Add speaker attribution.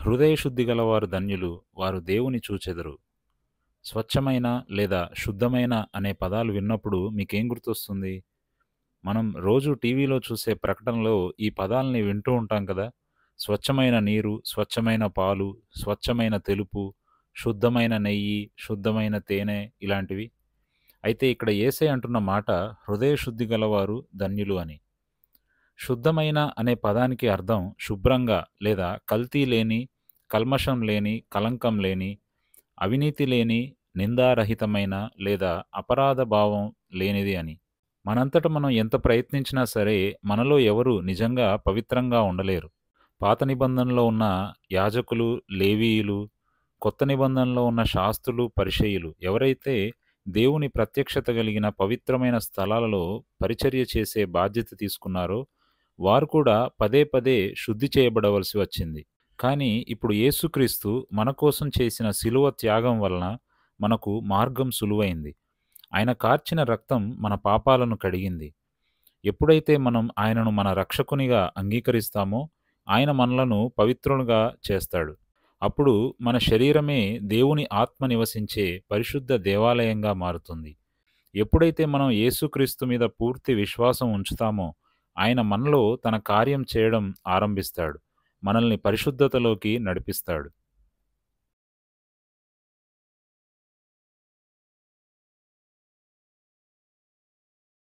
Speaker 1: హృదయశుద్ధి గలవారు ధన్యులు, వారు దేవుని చూచెదరు. స్వచ్ఛమైన లేదా శుద్ధమైన అనే పదాలు విన్నప్పుడు మీకేం గుర్తొస్తుంది? మనం రోజు టీవీలో చూసే ప్రకటనలో ఈ పదాల్ని వింటూ ఉంటాం కదా! స్వచ్ఛమైన నీరు, స్వచ్ఛమైన పాలు, స్వచ్ఛమైన తెలుపు, శుద్ధమైన నెయ్యి, శుద్ధమైన తేనె ఇలాంటివి. అయితే ఇక్కడ యేసయ్య అంటున్న మాట హృదయ శుద్ధి గలవారు ధన్యులు అని. శుద్ధమైన అనే పదానికి అర్థం శుభ్రంగా లేదా కల్తీ లేని, కల్మషం లేని, కళంకం లేని, అవినీతి లేని, నిందారహితమైన లేదా అపరాధ భావం లేనిది అని. మనంతట మనం ఎంత ప్రయత్నించినా సరే మనలో ఎవరు నిజంగా పవిత్రంగా ఉండలేరు. పాత నిబంధనలో ఉన్న యాజకులు, లేవీయులు, కొత్త నిబంధనలో ఉన్న శాస్త్రులు, పరిసయ్యులు ఎవరైతే దేవుని ప్రత్యక్షత కలిగిన పవిత్రమైన స్థలాలలో పరిచర్య చేసే బాధ్యత తీసుకున్నారో వారు కూడా పదే పదే శుద్ధి చేయబడవలసి వచ్చింది. కానీ ఇప్పుడు యేసుక్రీస్తు మన కోసం చేసిన శిలువ త్యాగం వలన మనకు మార్గం సులువైంది. ఆయన కార్చిన రక్తం మన పాపాలను కడిగింది. ఎప్పుడైతే మనం ఆయనను మన రక్షకునిగా అంగీకరిస్తామో ఆయన మనలను పవిత్రులుగా చేస్తాడు. అప్పుడు మన శరీరమే దేవుని ఆత్మ నివసించే పరిశుద్ధ దేవాలయంగా మారుతుంది. ఎప్పుడైతే మనం యేసుక్రీస్తు మీద పూర్తి విశ్వాసం ఉంచుతామో ఆయన మనలో తన కార్యం చేయడం ఆరంభిస్తాడు. మనల్ని పరిశుద్ధతలోకి నడిపిస్తాడు.